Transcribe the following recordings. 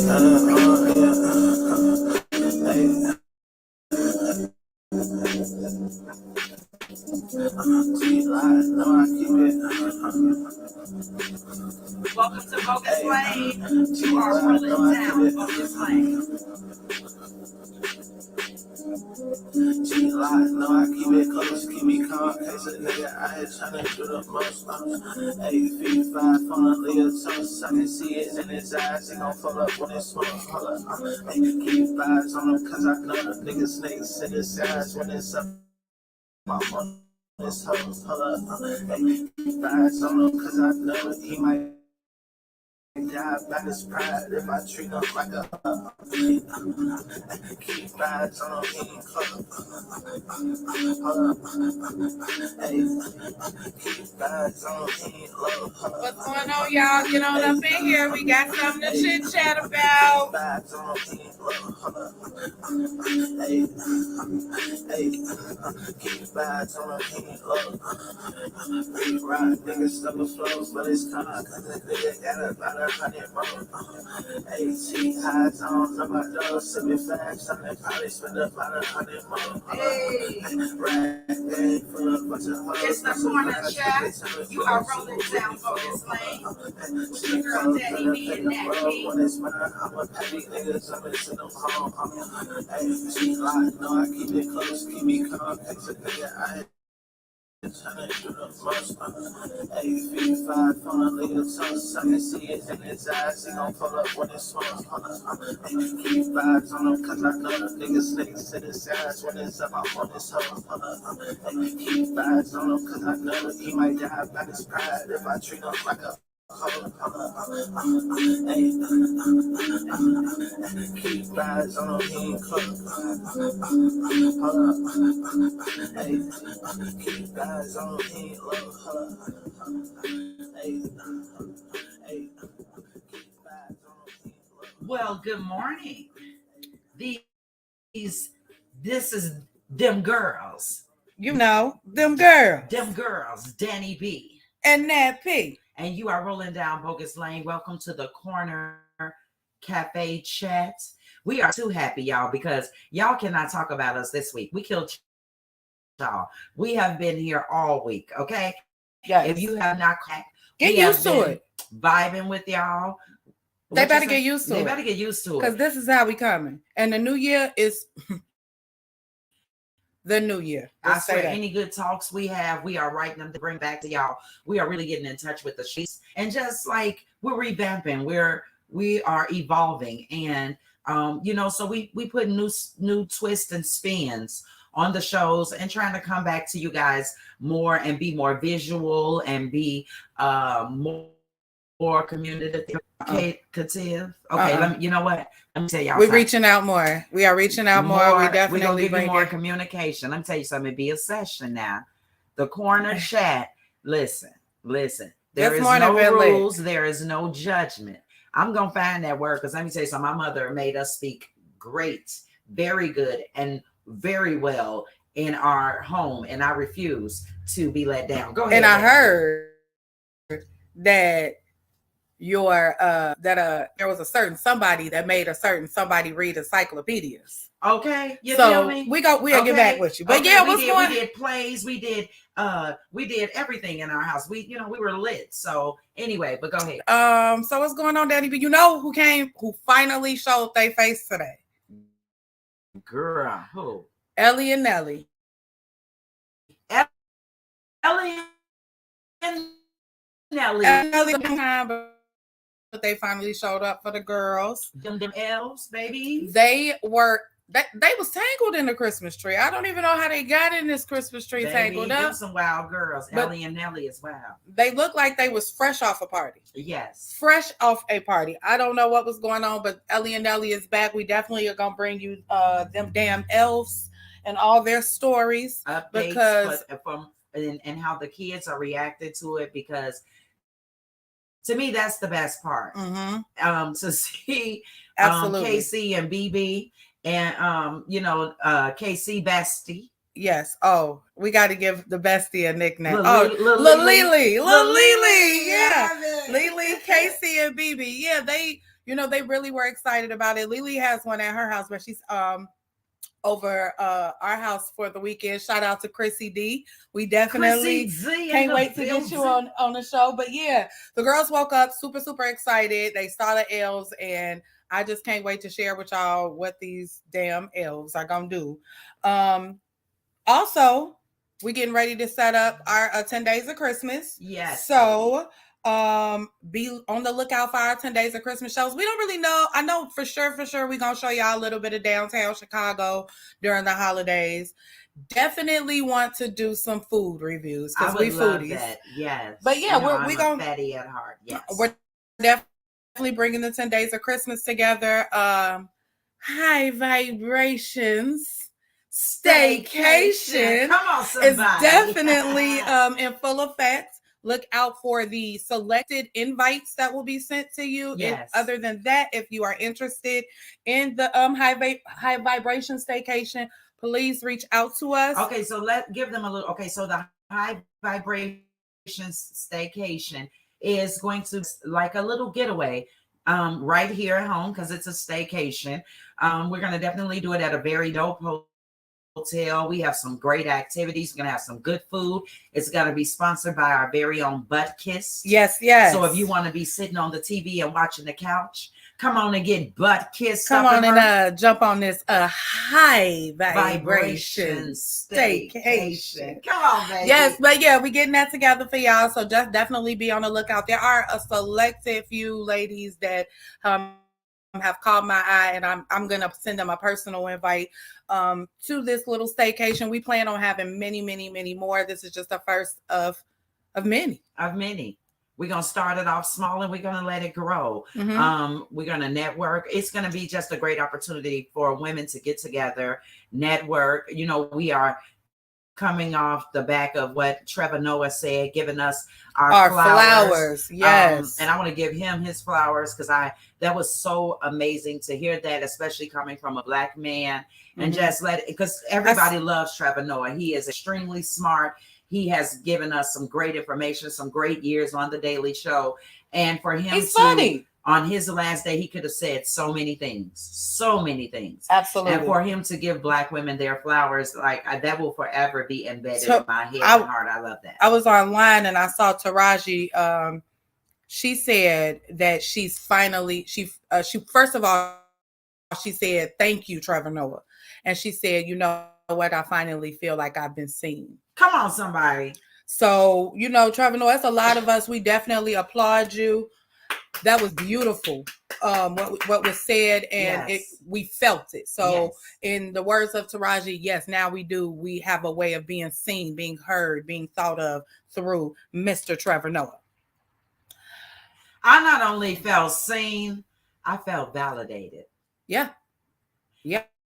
Welcome to Bogus Lane. You are rolling down Bogus Lane. She lied, no, I keep it close, keep me calm, case a nigga out here tryna do the most. 8 feet 5 on a Leo toast, I can see it in his eyes, he gon' fall up when it smoke. Hold up, keep vibes on him, cause I know the nigga snakes in his eyes when it's up. My phone is hoes, hold up, keep vibes on him, cause I know he might die by his pride if I treat him like a keep vibes on him, he ain't close. What's going on, y'all? Get on up in here. We got something to chit chat about. Keep vibes on him, he ain't low. Right, niggas stuff flows, but it's time, cause the nigga got about 100 more. AT highs on, number those, sipping facts, I probably spend about 100 more. It's the corner chat. You are rolling down Bogus Lane. With your girl Daddy B and Nat B. I'm a petty nigga, jumping to them home. She lied, no, I keep it close, keep me calm, cause the nigga I tryna do the most. 8 feet 5 on a Leo toast, I can see it in his eyes, he gon' pull up when it smokes. Keep vibes on him, cause I know the nigga snakes in his eyes when it's up, I'm on his hoe. Keep vibes on him, cause I know that he might die by his pride if I treat him like a keep vibes on him, he ain't close. Keep vibes on him, he ain't low. Well, good morning. This is them girls. You know, them girls. Them girls, Danny B. And Nat P. And you are rolling down Bogus Lane. Welcome to the Corner Cafe Chat. We are too happy, y'all, because y'all cannot talk about us this week. We killed y'all. We have been here all week, okay? Yes. If you have not get used to it. Vibing with y'all. They better get used to it. They better get used to it. Because this is how we coming. And the new year is the new year. I swear, any good talks we have, we are writing them to bring back to y'all. We are really getting in touch with the sheets. And just like we're revamping, we are evolving. And so we put new twists and spins on the shows and trying to come back to you guys more and be more visual and be more communicative. Okay, you know what? Let me tell y'all. We're reaching out more. We are reaching out more. We definitely bring more communication. Let me tell you something. It'd be a session now. The corner chat. Listen. There is no rules. There is no judgment. I'm gonna find that word because let me tell you something. My mother made us speak great, very good, and very well in our home, and I refuse to be let down. Go ahead. And I heard that there was a certain somebody that made a certain somebody read encyclopedias. Okay, you feel me? We'll get back with you. But okay, we did plays, we did everything in our house. We were lit. So anyway, but go ahead. So what's going on, Daddy? But you know who finally showed their face today? Girl, who? Ellie and Nelly. Ellie and Nelly. But they finally showed up for the girls. Them elves, baby. They was tangled in the Christmas tree. I don't even know how they got in this Christmas tree tangled up. Some wild girls. But Ellie and Nelly is wild. They look like they was fresh off a party. Yes. Fresh off a party. I don't know what was going on, but Ellie and Nelly is back. We definitely are gonna bring you them damn elves and all their stories. Updates and how the kids are reacted to it, because to me, that's the best part. Mm-hmm. To see KC and BB and KC Bestie. Yes. Oh, we got to give the bestie a nickname. Lily. Yeah. Lily, KC, and BB. Yeah, they, they really were excited about it. Lily has one at her house, but she's over our house for the weekend. Shout out to Chrissy D. We definitely can't wait to get you on the show. But yeah, the girls woke up super, super excited. They saw the elves, and I just can't wait to share with y'all what these damn elves are gonna do. Also, we're getting ready to set up our 10 days of Christmas. Yes. So be on the lookout for our 10 days of Christmas shows. We don't really know. I know for sure we're gonna show y'all a little bit of downtown Chicago during the holidays. Definitely want to do some food reviews because we foodies. That. Yes. But yeah, we're gonna fatty at heart. Yes. We're definitely bringing the 10 days of Christmas together. High vibrations staycation. Come on, somebody. Is definitely in full effect. Look out for the selected invites that will be sent to you. Yes. Other than that, if you are interested in the high vibration staycation, please reach out to us. Okay, so give them a little. Okay, so the high vibration staycation is going to like a little getaway right here at home because it's a staycation. We're going to definitely do it at a very dope hotel. We have some great activities. We're gonna have some good food. It's gonna be sponsored by our very own Butt Kiss. Yes. So if you want to be sitting on the TV and watching the couch, come on and get Butt Kiss. Come on and jump on this high vibration staycation. Come on, baby. Yes, but yeah, we're getting that together for y'all. So just definitely be on the lookout. There are a selected few ladies that have caught my eye, and I'm gonna send them a personal invite to this little staycation. We plan on having many more. This is just the first of many. We're gonna start it off small and we're gonna let it grow. We're gonna network. It's gonna be just a great opportunity for women to get together, network. We are coming off the back of what Trevor Noah said, giving us our flowers. Yes. And I want to give him his flowers because that was so amazing to hear that, especially coming from a Black man. And just because everybody loves Trevor Noah. He is extremely smart. He has given us some great information, some great years on the Daily Show. And for him funny. On his last day, he could have said so many things. Absolutely. And for him to give Black women their flowers, that will forever be embedded in my head and heart. I love that. I was online and I saw Taraji. She said that she's finally, she first of all, she said, thank you, Trevor Noah. And she said, you know what? I finally feel like I've been seen. Come on, somebody. So, Trevor Noah, that's a lot of us. We definitely applaud you. That was beautiful. What was said, and we felt it. So in the words of Taraji, yes, now we have a way of being seen, being heard, being thought of through Mr. Trevor Noah. I not only felt seen, I felt validated. Yeah.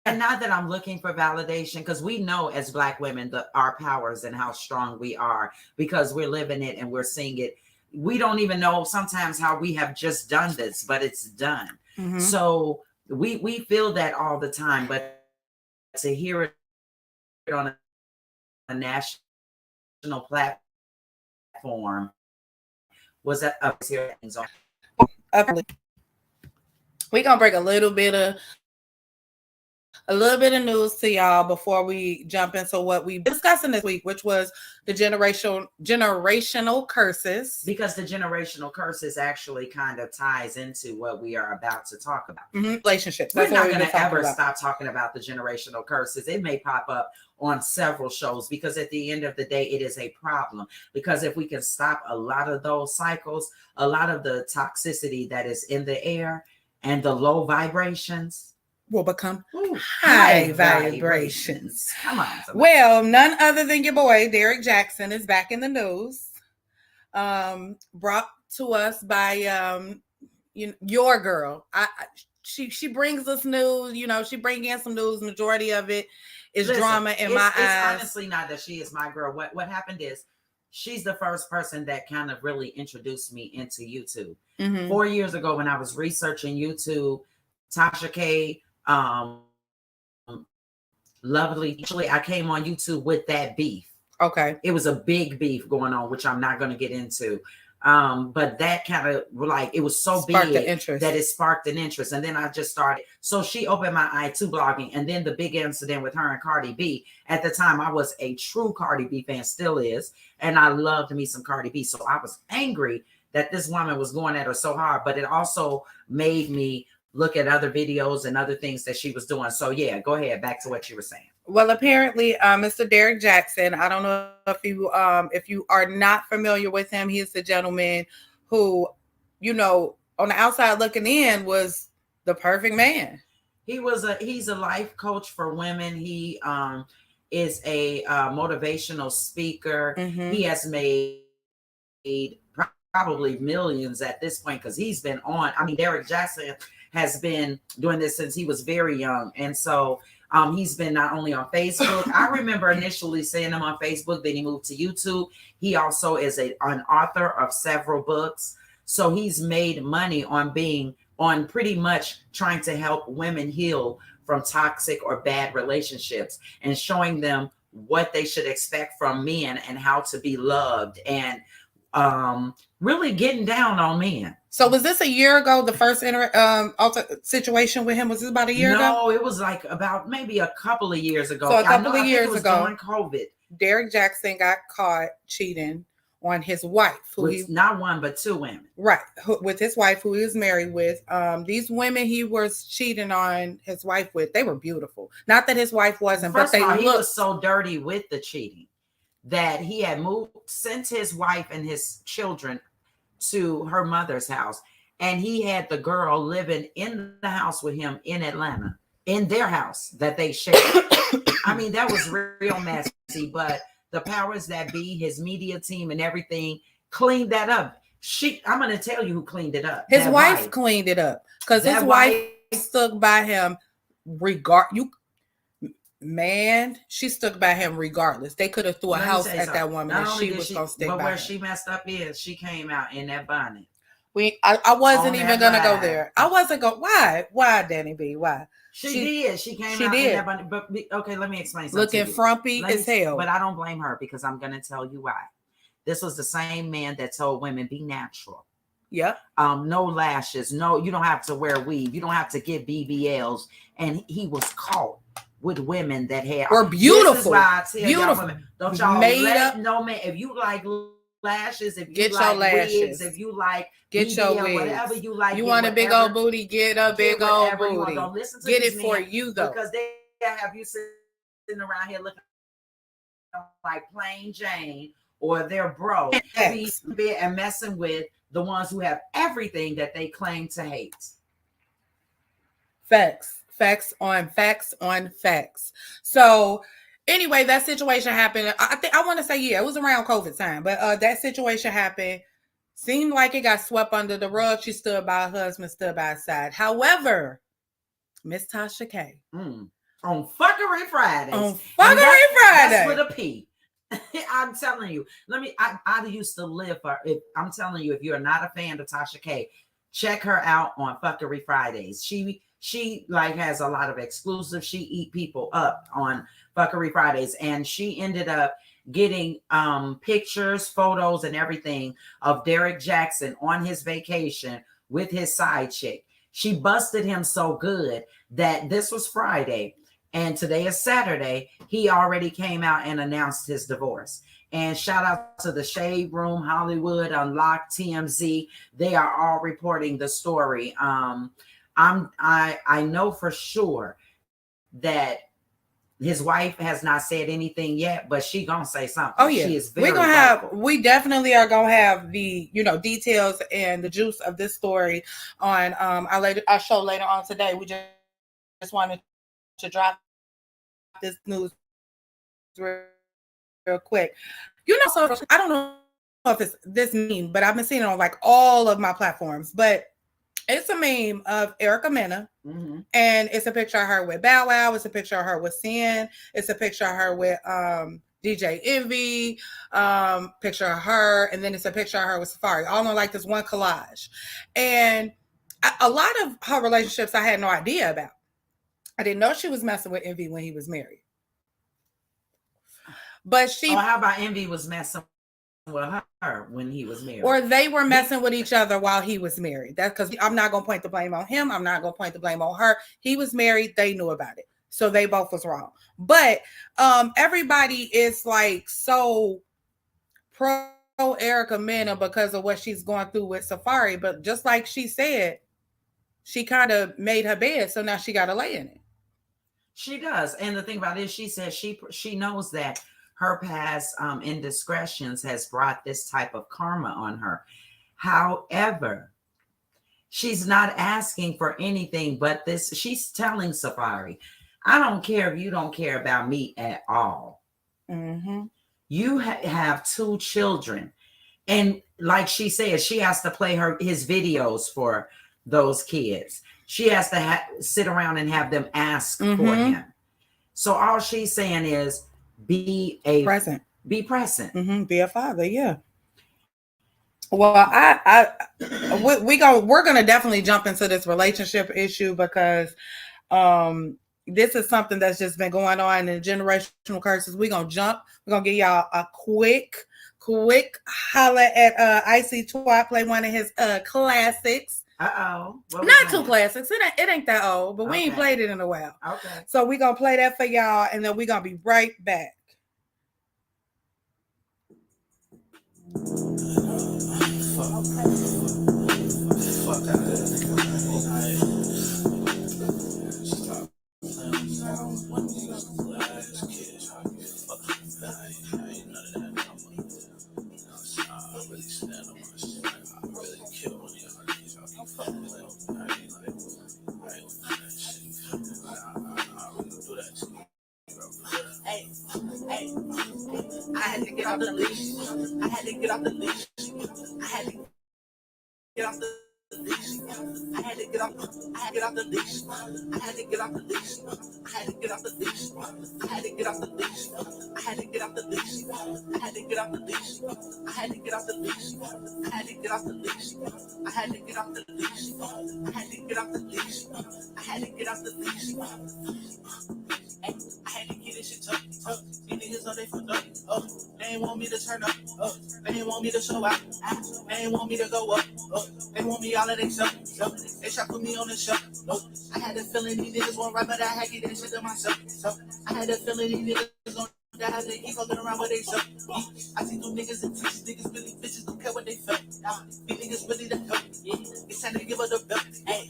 And not that I'm looking for validation, because we know as Black women our powers and how strong we are because we're living it and we're seeing it. We don't even know sometimes how we have just done this, but it's done. So we feel that all the time, but to hear it on a national platform was that we're gonna bring a little bit of news to y'all before we jump into what we discussing this week, which was the generational curses. Because the generational curses actually kind of ties into what we are about to talk about. Relationships. We're not going to ever stop talking about the generational curses. It may pop up on several shows because at the end of the day, it is a problem. Because if we can stop a lot of those cycles, a lot of the toxicity that is in the air and the low vibrations, will become high vibrations. Come on. Well, none other than your boy, Derek Jackson, is back in the news. Brought to us by your girl. She brings us news. She brings in some news. Majority of it is drama in my eyes. It's honestly not that she is my girl. What happened is she's the first person that kind of really introduced me into YouTube. 4 years ago when I was researching YouTube, Tasha K, lovely. Actually, I came on YouTube with that beef. Okay. It was a big beef going on, which I'm not going to get into. But that kind of like, it was so sparked big that it sparked an interest. And then I just started. So she opened my eye to blogging. And then the big incident with her and Cardi B. At the time, I was a true Cardi B fan, still is. And I loved me some Cardi B. So I was angry that this woman was going at her so hard. But it also made me look at other videos and other things that she was doing. So yeah, go ahead. Back to what you were saying. Well, apparently, Mr. Derek Jackson, I don't know if you are not familiar with him, he's the gentleman who, you know, on the outside looking in, was the perfect man. He's a life coach for women. He is a motivational speaker. Mm-hmm. He has made probably millions at this point, because he's been on. I mean, Derek Jackson has been doing this since he was very young. And so he's been not only on Facebook. I remember initially seeing him on Facebook, then he moved to YouTube. He also is an author of several books. So he's made money on pretty much trying to help women heal from toxic or bad relationships, and showing them what they should expect from men and how to be loved, and really getting down on men. So was this a year ago, the first situation with him? Was this about a year ago? No, it was like about maybe a couple of years ago. So a couple of years ago, during COVID, Derek Jackson got caught cheating on his wife, not one but two women, right? With his wife, who he was married with. These women he was cheating on his wife with, they were beautiful. Not that his wife wasn't, First but they he was so dirty with the cheating that he had sent his wife and his children to her mother's house, and he had the girl living in the house with him in Atlanta, in their house that they shared. I mean, that was real messy, but the powers that be, his media team and everything, cleaned that up. I'm going to tell you who cleaned it up. His wife cleaned it up, because his wife stuck by him she stuck by him regardless. They could have threw a house at that woman, and she was going to stick by him. But where she messed up is she came out in that bonnet. I wasn't even going to go there. I wasn't going. Why, Danny B? Why? She did. She came out in that bonnet. But okay, let me explain something. Looking frumpy as hell. But I don't blame her, because I'm going to tell you why. This was the same man that told women, be natural. Yeah. No lashes. No, you don't have to wear weave. You don't have to get BBLs. And he was caught with women that were beautiful. This is why I tell y'all women, don't y'all let no man. If you like lashes, if you like wigs, if you like get your wigs, whatever you like, you want a big old booty, get a big old booty. Don't listen to get it for you though, because they have you sitting around here looking like plain Jane, or they're broke and messing with the ones who have everything that they claim to hate. Facts on facts. So anyway, that situation happened. I want to say, it was around COVID time, but that situation happened. Seemed like it got swept under the rug. She stood by her husband, stood by his side. However, Miss Tasha K. On Fuckery Fridays. That's with a P. I'm telling you. I used to live for it. I'm telling you, if you're not a fan of Tasha K, check her out on Fuckery Fridays. She like has a lot of exclusive. She eat people up on Fuckery Fridays, and she ended up getting pictures, photos, and everything of Derek Jackson on his vacation with his side chick. She busted him so good that this was Friday, and today is Saturday. He already came out and announced his divorce. And shout out to the Shade Room, Hollywood Unlocked, TMZ. They are all reporting the story. I know for sure that his wife has not said anything yet, but she gonna say something. Oh yeah, she is very vocal. We definitely are gonna have the details and the juice of this story on our show later on today. We just wanted to drop this news real quick. So I don't know if it's this meme, but I've been seeing it on like all of my platforms, but it's a meme of Erica Mena, and it's a picture of her with Bow Wow. It's a picture of her with Sin. It's a picture of her with DJ Envy. Picture of her, and then it's a picture of her with Safari. All in like this one collage. And a lot of her relationships I had no idea about. I didn't know she was messing with Envy when he was married. But how about Envy was messing with her when he was married. Or they were messing with each other while he was married. That's because I'm not going to point the blame on him. I'm not going to point the blame on her. He was married. They knew about it. So they both was wrong. But everybody is like so pro Erica Mena because of what she's going through with Safari. But just like she said, she kind of made her bed. So now she got to lay in it. She does. And the thing about it is she says she knows that her past indiscretions has brought this type of karma on her. However, she's not asking for anything but this. She's telling Safari, I don't care if you don't care about me at all. Mm-hmm. You have 2 children. And like she said, she has to play his videos for those kids. She has to sit around and have them ask for him. So all she's saying is be present. Be present. Mm-hmm. Be a father, yeah. Well, we're gonna definitely jump into this relationship issue because this is something that's just been going on in generational curses. We're gonna give y'all a quick holla at Icy Twat play one of his classics. Not too classics. It ain't that old, but we ain't played it in a while. Okay. So we're gonna play that for y'all, and then we're gonna be right back. Fuck out of I had to get off the leash. I had to get off the leash. I had to get off the leash. I had to get off the leash. I had to get off the leash. I had to get off the leash. I had to get off the leash. I had to get off the leash. I had to get off the leash. I had to get off the leash. I had to get off the leash. I had to get off the leash. I had to get off the leash. I had to get off the leash. I had to get this shit tough. These niggas know they fucked up. They ain't want me to turn up. They ain't want me to show out. They ain't want me to go up. They want me all of they stuff. They try to put me on the show. I had the feeling these niggas won't rap, but I had to get that shit to myself. I had the feeling these niggas gon' die. They keep fucking around with they stuff. I see them niggas and teach niggas really bitches don't care what they felt. These niggas really the help. It's time to give her the belt. Hey,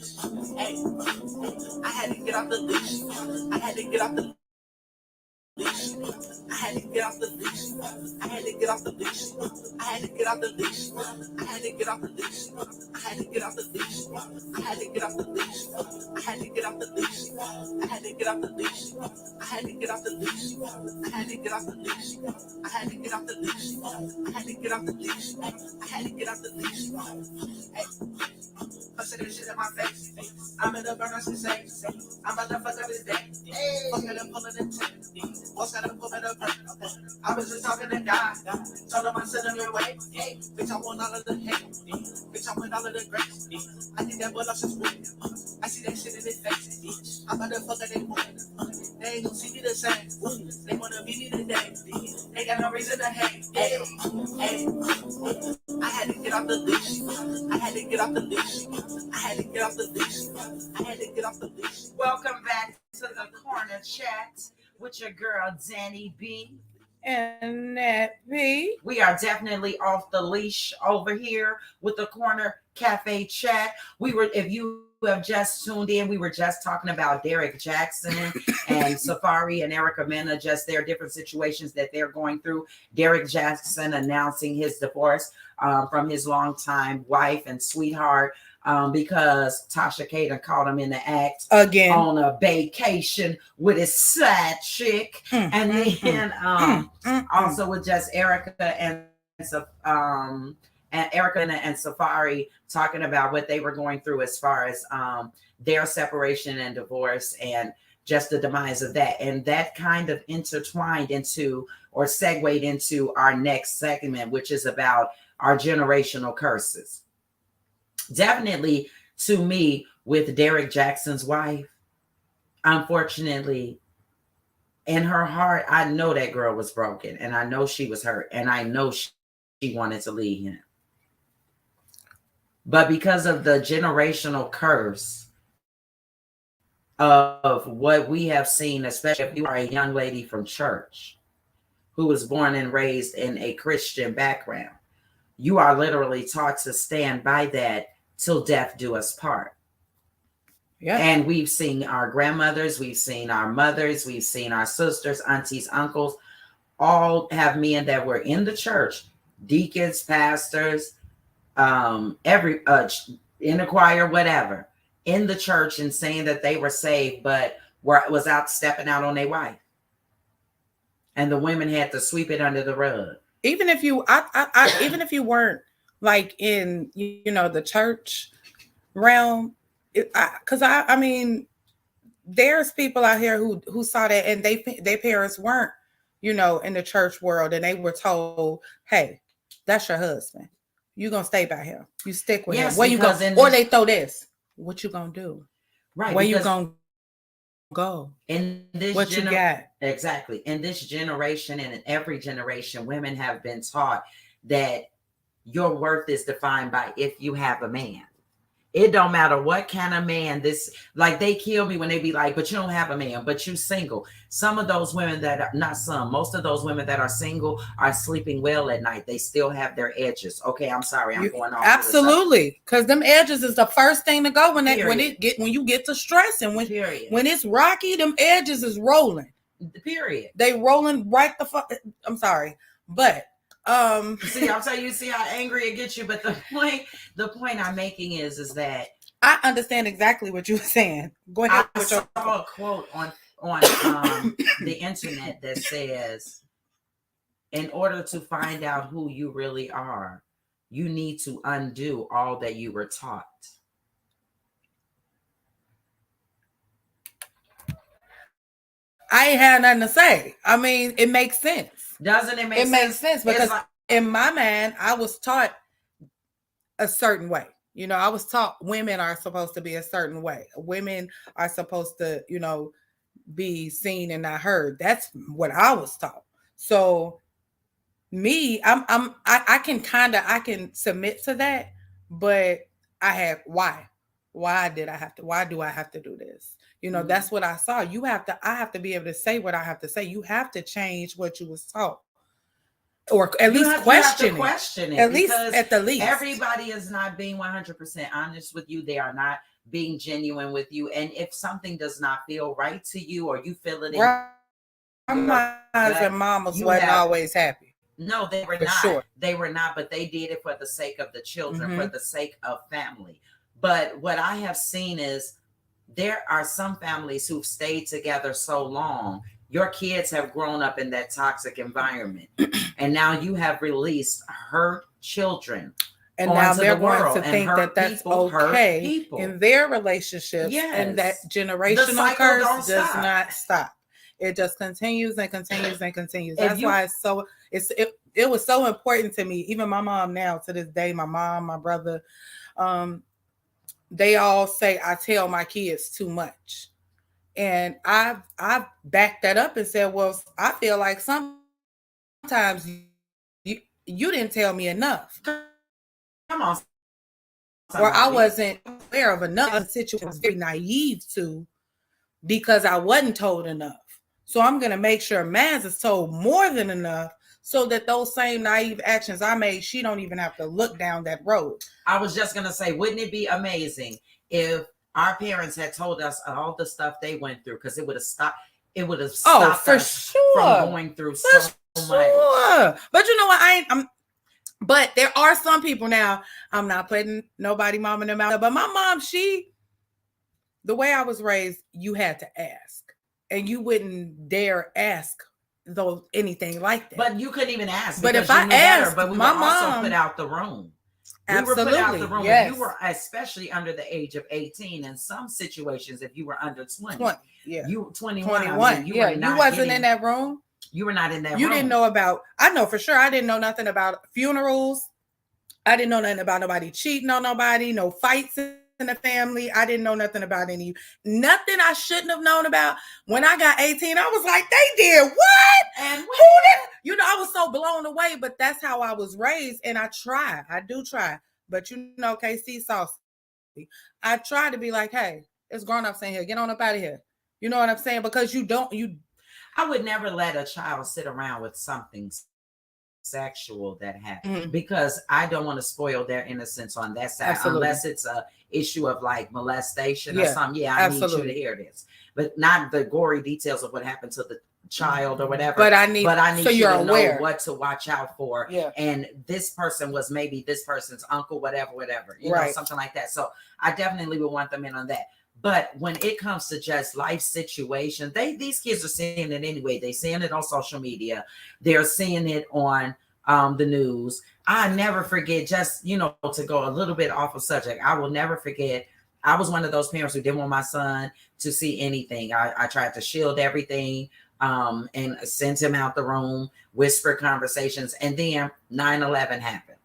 I had to get off the leash. I had to get off the leash. I had to get off the leash. I had to get off the leash. I had to get off the leash. I had to get off the leash. I had to get off the leash. I had to get off the leash. I had to get off the leash. I had to get off the leash. I had to get off the leash. I had to get off the leash. I had to get off the leash. I had to get off the leash. I had to get off the leash. I said this shit in my face. I'm in the burner since I'm about to fuck up his day. Fuck it and pull it in tape. What's gonna pull it up? I was just talking to God. Told him I sent him your way. Bitch, I want all of the hate. Bitch, I want all of the grace. I think that boy lost his way. I see that shit in his face. I'm about to fuck up they want. They ain't gonna see me the same. They wanna be me today. They got no reason to hate. I had to get off the leash. I had to get off the leash. I had to get off the leash. I had to get off the leash. Welcome back to the corner chat with your girl Danny B and Nat B. We are definitely off the leash over here with the corner cafe chat. If you have just tuned in, we were just talking about Derek Jackson and Safari and Erica Mena, just their different situations that they're going through. Derek Jackson announcing his divorce from his longtime wife and sweetheart because Tasha K caught him in the act again on a vacation with his side chick, and then also with just Erica and Erica and Safari talking about what they were going through as far as their separation and divorce and just the demise of that. And that kind of intertwined into or segued into our next segment, which is about our generational curses. Definitely, to me, with Derek Jackson's wife, unfortunately, in her heart, I know that girl was broken and I know she was hurt and I know she wanted to leave him. But because of the generational curse of what we have seen, especially if you are a young lady from church who was born and raised in a Christian background, you are literally taught to stand by that till death do us part. Yeah. And we've seen our grandmothers, we've seen our mothers, we've seen our sisters, aunties, uncles, all have men that were in the church, deacons, pastors, every in the choir, whatever, in the church, and saying that they were saved, but was out stepping out on their wife, and the women had to sweep it under the rug. Even if you, even if you weren't like in, the church realm, because I mean, there's people out here who saw that, and their parents weren't, in the church world, and they were told, "Hey, that's your husband. You gonna stay by him. You stick with him. Where you go?" Or they throw this. What you gonna do? Right. Where you gonna go? In this what you got? Exactly. In this generation and in every generation, women have been taught that your worth is defined by if you have a man. It don't matter what kind of man this, like, they kill me when they be like, but you don't have a man, but you single. Some of those women that are, not some, most of those women that are single are sleeping well at night. They still have their edges. Okay, I'm sorry, I'm going off. Absolutely, because them edges is the first thing to go when you get to stress, and when it's rocky, them edges is rolling. Period. They rolling right the fuck. I'm sorry, but see, I'll tell you, see how angry it gets you, but the point I'm making is that I understand exactly what you were saying. Go ahead. I saw a quote on the internet that says, in order to find out who you really are, you need to undo all that you were taught. I ain't had nothing to say. I mean, it makes sense. Doesn't it make sense? It makes sense because in my mind, I was taught a certain way. I was taught women are supposed to be a certain way. Women are supposed to, be seen and not heard. That's what I was taught. So me, I can submit to that, but why do I have to do this? Mm-hmm. That's what I saw. I have to be able to say what I have to say. You have to change what you was taught, or at least question it. At the least, everybody is not being 100% honest with you. They are not being genuine with you. And if something does not feel right to you, or you feel it, grandmas and mamas weren't always happy. No, they were not. Sure. They were not, but they did it for the sake of the children, mm-hmm. for the sake of family. But what I have seen is, there are some families who've stayed together so long. Your kids have grown up in that toxic environment, and now you have released her children, and now they're going to think that that's okay in their relationships. Yes. And that generational curse does not stop. It just continues and continues and continues. That's why it was so important to me. Even my mom now, to this day, my mom, my brother, they all say I tell my kids too much. And I've backed that up and said, well, I feel like sometimes you didn't tell me enough. Come on. Or I wasn't aware of enough situation I was very naive to, because I wasn't told enough. So I'm going to make sure Maz is told more than enough, so that those same naive actions I made, she don't even have to look down that road. I was just going to say, wouldn't it be amazing if our parents had told us all the stuff they went through? Because it would have stopped. It would have stopped us from going through so much. But you know what? But there are some people now. I'm not putting nobody mom in their mouth. But my mom, the way I was raised, you had to ask, and you wouldn't dare ask anything like that. But you couldn't even ask. But if I asked, but we my were mom also put out the room. Absolutely. We were put out the room. Yes. You were especially under the age of 18. In some situations, if you were under 20, yeah, you were 21. 21. I mean, you wasn't in that room. You were not in that room. You didn't know about. I know for sure. I didn't know nothing about funerals. I didn't know nothing about nobody cheating on nobody. No fights in in the family. I didn't know nothing about nothing I shouldn't have known about. When I got 18, I was like, they did what? And who did? You know, I was so blown away, but that's how I was raised. And I do try. But you know, KC saucy. I try to be like, hey, it's grown-ups in here. Get on up out of here. You know what I'm saying? Because I would never let a child sit around with something sexual that happened because I don't want to spoil their innocence on that side. Absolutely. Unless it's a issue of like molestation or something. Yeah, I need you to hear this, but not the gory details of what happened to the child or whatever. But I need so you to know what to watch out for. Yeah. And this person was maybe this person's uncle, whatever, you know, something like that. So I definitely would want them in on that. But when it comes to just life situations, these kids are seeing it anyway. They're seeing it on social media. They're seeing it on the news. I never forget, just, you know, to go a little bit off of subject, I will never forget. I was one of those parents who didn't want my son to see anything. I tried to shield everything and send him out the room, whisper conversations. And then 9/11 happened.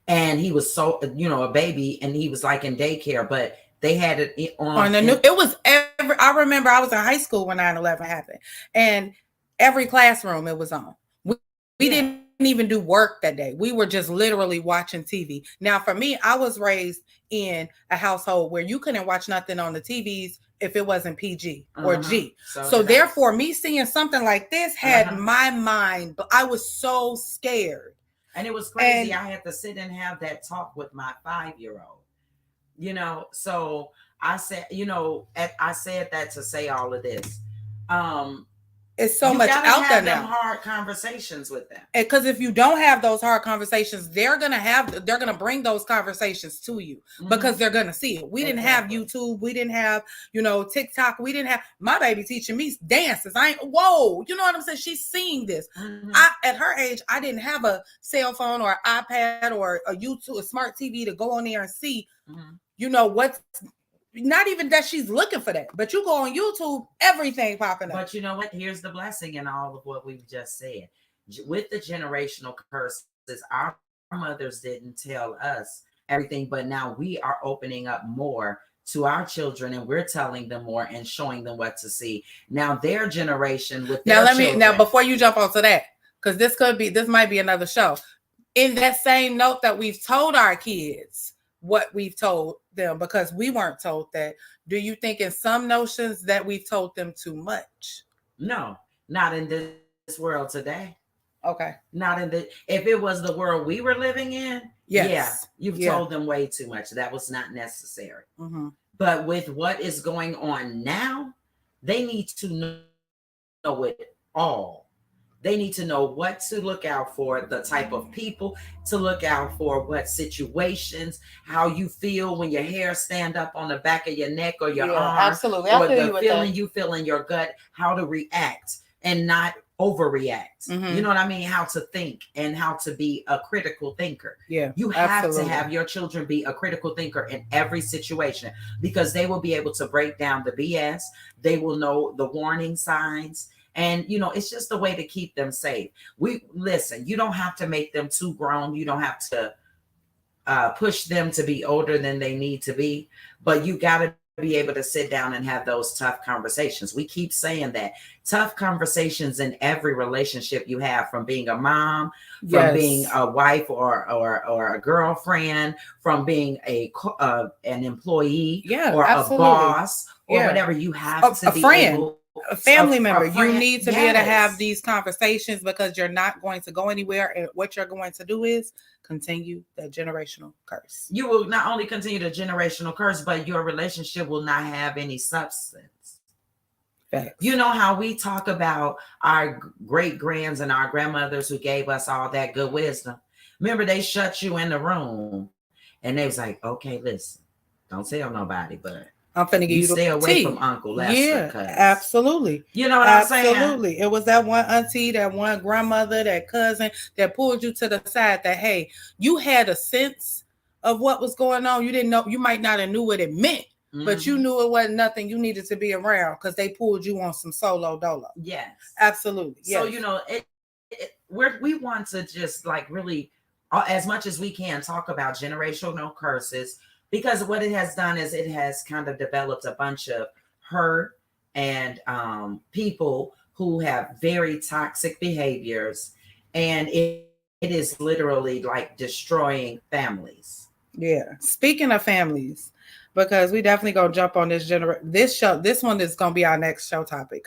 And he was so, you know, a baby, and he was like in daycare, but they had it on the new. It was I remember I was in high school when 9/11 happened, and every classroom it was on. We didn't even do work that day. We were just literally watching TV. Now, for me, I was raised in a household where you couldn't watch nothing on the TVs if it wasn't PG or G. So therefore, me seeing something like this had my mind, but I was so scared. And it was crazy. I had to sit and have that talk with my 5-year-old, you know. So I said, you know, I said that to say all of this. It's so much out there now. Hard conversations with them. Because if you don't have those hard conversations, they're gonna bring those conversations to you because they're gonna see it. We didn't have YouTube. We didn't have, you know, TikTok. We didn't have my baby teaching me dances. Whoa, you know what I'm saying? She's seeing this. At her age, I didn't have a cell phone or an iPad or a YouTube, a smart TV to go on there and see, you know, what's. Not even that she's looking for that, but you go on YouTube, everything popping up. But you know what? Here's the blessing in all of what we've just said. With the generational curses, our mothers didn't tell us everything, but now we are opening up more to our children, and we're telling them more and showing them what to see. Now their generation with their children. Now before you jump onto that, because this might be another show. In that same note that we've told our kids what we've told them, because we weren't told that. Do you think in some notions that we've told them too much? No, not in this world today. Okay. If it was the world we were living in, you've told them way too much. That was not necessary. But with what is going on now, they need to know it all. They need to know what to look out for, the type of people to look out for, what situations, how you feel when your hair stand up on the back of your neck or your arm. Absolutely. Or the feeling you feel in your gut, how to react and not overreact. You know what I mean? How to think and how to be a critical thinker. Yeah. You have to have your children be a critical thinker in every situation, because they will be able to break down the BS. They will know the warning signs. And, you know, it's just a way to keep them safe. You don't have to make them too grown. You don't have to push them to be older than they need to be. But you got to be able to sit down and have those tough conversations. We keep saying that. Tough conversations in every relationship you have, from being a mom, from being a wife or a girlfriend, from being an employee or a boss or whatever. You have to be able. A family member. You need to be able to have these conversations, because you're not going to go anywhere. And what you're going to do is continue the generational curse. You will not only continue the generational curse, but your relationship will not have any substance. Facts. You know how we talk about our great grands and our grandmothers who gave us all that good wisdom. Remember, they shut you in the room and they was like, okay, listen, don't tell nobody, but I'm finna give you stay away from Uncle Lester. Yeah, absolutely. You know what I'm saying? Absolutely. It was that one auntie, that one grandmother, that cousin that pulled you to the side that, hey, you had a sense of what was going on. You didn't know, you might not have knew what it meant, but you knew it wasn't nothing you needed to be around, because they pulled you on some solo dolo. Yes. Absolutely. So, you know, we want to just like really, as much as we can, talk about generational curses, Because what it has done is it has kind of developed a bunch of hurt and people who have very toxic behaviors, and it is literally like destroying families. Yeah. Speaking of families, because we definitely gonna jump on this show. This one is gonna be our next show topic.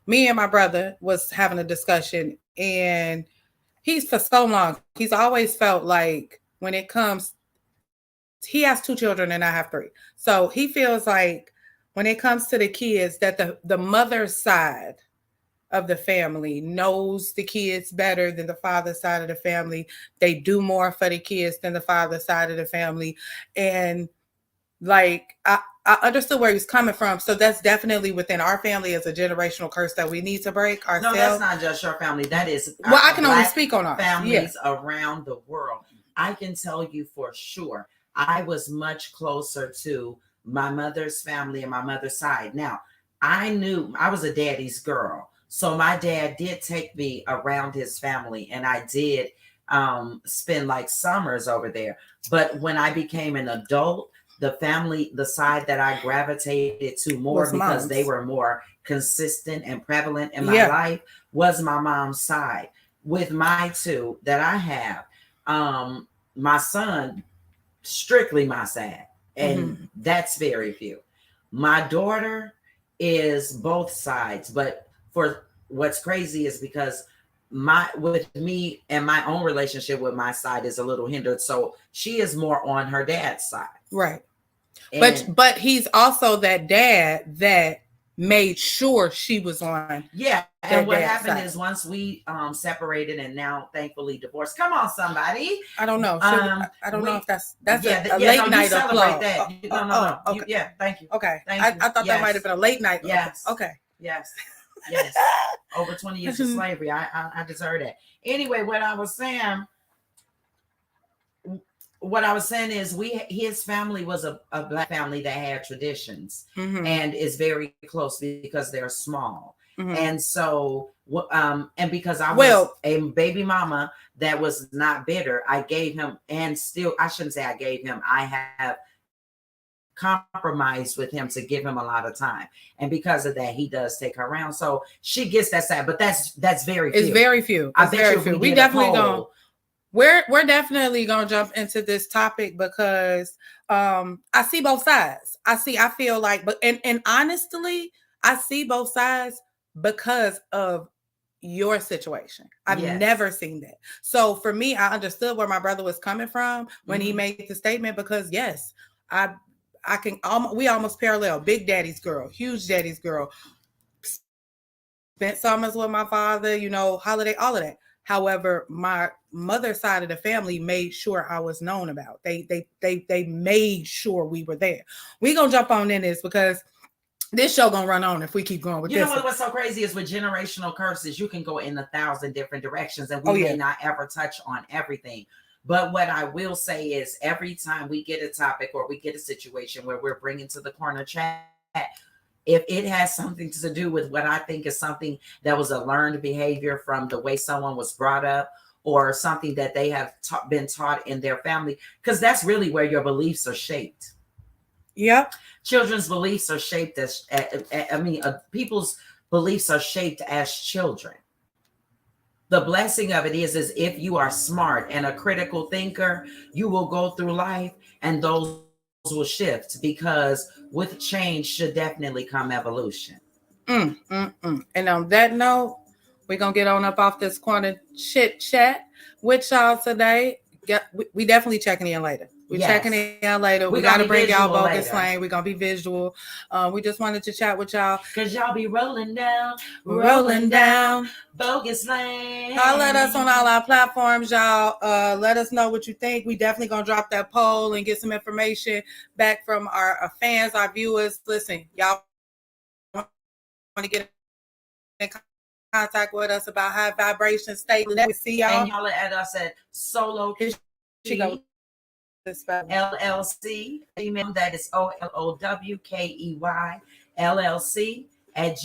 Me and my brother was having a discussion, and he's for so long, he's always felt like when it comes, he has 2 children and I have 3. So he feels like when it comes to the kids, that the mother's side of the family knows the kids better than the father's side of the family. They do more for the kids than the father's side of the family. And like I understood where he's coming from. So that's definitely within our family as a generational curse that we need to break ourselves. No, that's not just your family. That is well, I can only speak on our families around the world. I can tell you for sure, I was much closer to my mother's family and my mother's side. Now, I knew I was a daddy's girl. So my dad did take me around his family, and I did spend like summers over there. But when I became an adult, the side that I gravitated to more because they were more consistent and prevalent in my life was my mom's side. With my 2 that I have, my son, strictly my side, and that's very few. My daughter is both sides, but for what's crazy is because with me and my own relationship with my side is a little hindered, so she is more on her dad's side, right? And but he's also that dad that made sure she was on. Yeah. And what happened is once we separated and now thankfully divorced. Come on, somebody. I don't know. I don't know if that's a late night applause. That. No. Okay. Thank you. Okay. Thank I thought that might have been a late night. Yes. Okay. Yes. Over 20 years of slavery. I deserve that. Anyway, what I was saying is his family was a Black family that had traditions and is very close because they're small. And so and because I was a baby mama that was not bitter, I gave him, and still I shouldn't say I gave him, I have compromised with him to give him a lot of time, and because of that he does take her around, so she gets that side, but that's very few. It's very few. I bet you if we definitely gonna we're definitely gonna jump into this topic because I see both sides. I feel like, but and honestly, I see both sides because of your situation. I've never seen that. So for me, I understood where my brother was coming from when he made the statement, because yes, I can we almost parallel. Big daddy's girl, huge daddy's girl. Spent summers with my father, holiday, all of that. However, my mother's side of the family made sure I was known about. They made sure we were there. We're gonna jump on in this because this show gonna run on if we keep going with this. You know what's so crazy is with generational curses, you can go in 1,000 different directions, and we may not ever touch on everything. But what I will say is every time we get a topic or we get a situation where we're bringing to the corner chat, if it has something to do with what I think is something that was a learned behavior from the way someone was brought up, or something that they have been taught in their family, because that's really where your beliefs are shaped. Yep. Children's beliefs are shaped as, people's beliefs are shaped as children. The blessing of it is if you are smart and a critical thinker, you will go through life and those will shift, because with change should definitely come evolution. And on that note, we're going to get on up off this corner chit chat with y'all today. We definitely checking in later. We're checking in later. We got to bring y'all bogus slang. We're going to be visual. We just wanted to chat with y'all. Because y'all be rolling down bogus slang. Y'all let us on all our platforms, y'all. Let us know what you think. We definitely going to drop that poll and get some information back from our fans, our viewers. Listen, y'all want to get in contact with us about high vibration state. Let me see y'all. And y'all at us at Solo LLC. Email that is OLOWKEY LLC at